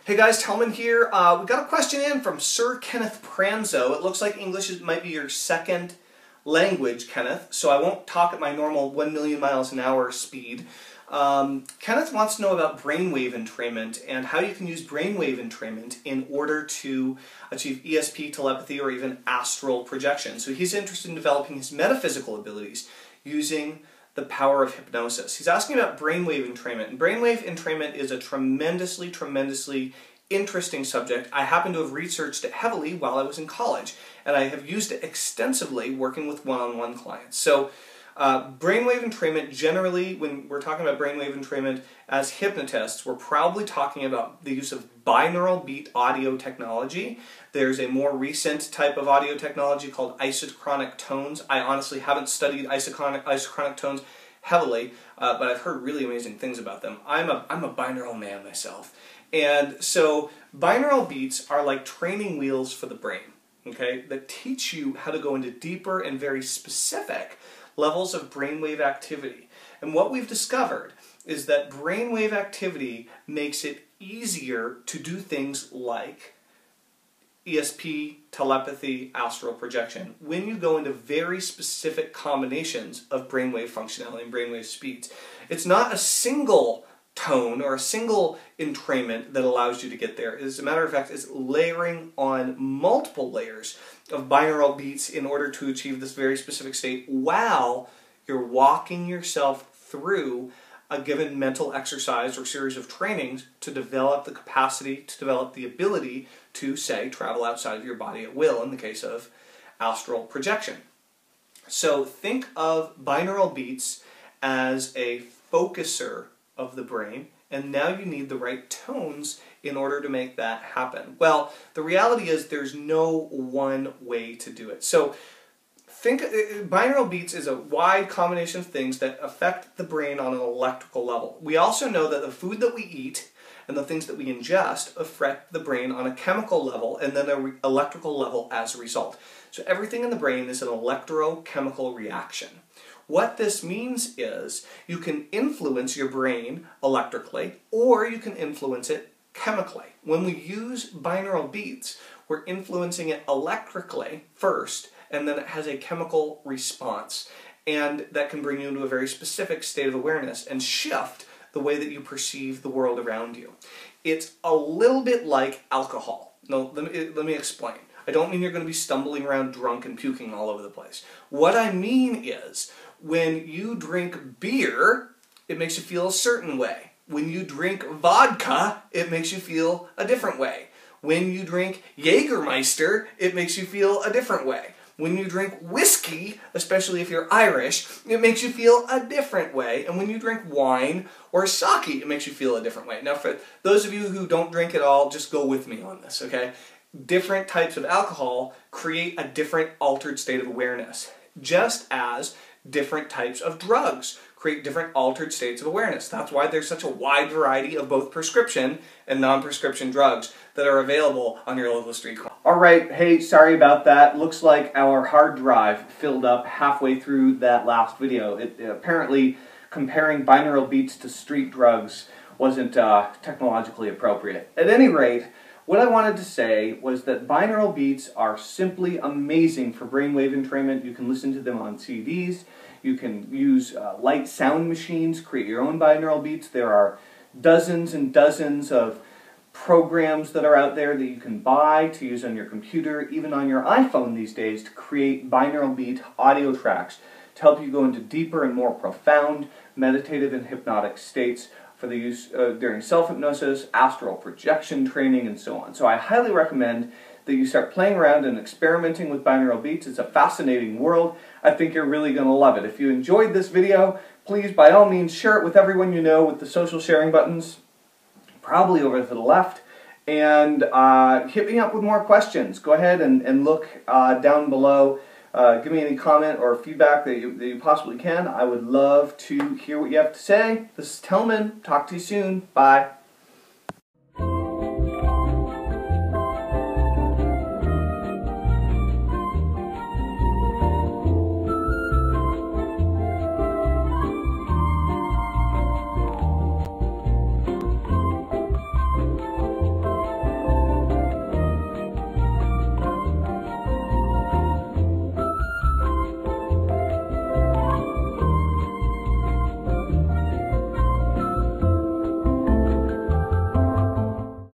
Hey guys, Telman here. We got a question in from Sir Kenneth Pranzo. It looks like English might be your second language, Kenneth, so I won't talk at my normal 1 million miles an hour speed. Kenneth wants to know about brainwave entrainment and how you can use brainwave entrainment in order to achieve ESP, telepathy, or even astral projection. So he's interested in developing his metaphysical abilities using the power of hypnosis. He's asking about brainwave entrainment. And brainwave entrainment is a tremendously interesting subject. I happen to have researched it heavily while I was in college, and I have used it extensively working with one-on-one clients. So brainwave entrainment, generally, when we're talking about brainwave entrainment as hypnotists, we're probably talking about the use of binaural beat audio technology. There's a more recent type of audio technology called isochronic tones. I honestly haven't studied isochronic tones heavily, but I've heard really amazing things about them. I'm a binaural man myself. And so binaural beats are like training wheels for the brain, okay, that teach you how to go into deeper and very specific levels of brainwave activity. And what we've discovered is that brainwave activity makes it easier to do things like ESP, telepathy, astral projection, when you go into very specific combinations of brainwave functionality and brainwave speeds. It's not a single tone or a single entrainment that allows you to get there. As a matter of fact, it's layering on multiple layers of binaural beats in order to achieve this very specific state while you're walking yourself through a given mental exercise or series of trainings to develop the capacity, to develop the ability to, say, travel outside of your body at will in the case of astral projection. So think of binaural beats as a focuser of the brain, and now you need the right tones in order to make that happen. Well, the reality is there's no one way to do it. So think binaural beats is a wide combination of things that affect the brain on an electrical level. We also know that the food that we eat and the things that we ingest affect the brain on a chemical level and then an electrical level as a result. So everything in the brain is an electrochemical reaction. What this means is you can influence your brain electrically or you can influence it chemically. When we use binaural beats, we're influencing it electrically first, and then it has a chemical response. And that can bring you into a very specific state of awareness and shift the way that you perceive the world around you. It's a little bit like alcohol. No, let me explain. I don't mean you're going to be stumbling around drunk and puking all over the place. What I mean is, when you drink beer, it makes you feel a certain way. When you drink vodka, it makes you feel a different way. When you drink Jägermeister, it makes you feel a different way. When you drink whiskey, especially if you're Irish, it makes you feel a different way. And when you drink wine or sake, it makes you feel a different way. Now, for those of you who don't drink at all, just go with me on this, okay? Different types of alcohol create a different altered state of awareness, just as different types of drugs create different altered states of awareness. That's why there's such a wide variety of both prescription and non-prescription drugs that are available on your local street corner. Alright, hey, sorry about that. Looks like our hard drive filled up halfway through that last video. Apparently, comparing binaural beats to street drugs wasn't technologically appropriate. At any rate, what I wanted to say was that binaural beats are simply amazing for brainwave entrainment. You can listen to them on CDs. You can use light sound machines, create your own binaural beats. There are dozens and dozens of programs that are out there that you can buy to use on your computer, even on your iPhone these days, to create binaural beat audio tracks to help you go into deeper and more profound meditative and hypnotic states for the use during self-hypnosis, astral projection training, and so on. So I highly recommend that you start playing around and experimenting with binaural beats. It's a fascinating world. I think you're really going to love it. If you enjoyed this video, please, by all means, share it with everyone you know with the social sharing buttons, probably over to the left, and hit me up with more questions. Go ahead and look down below. Give me any comment or feedback that you possibly can. I would love to hear what you have to say. This is Telman. Talk to you soon. Bye.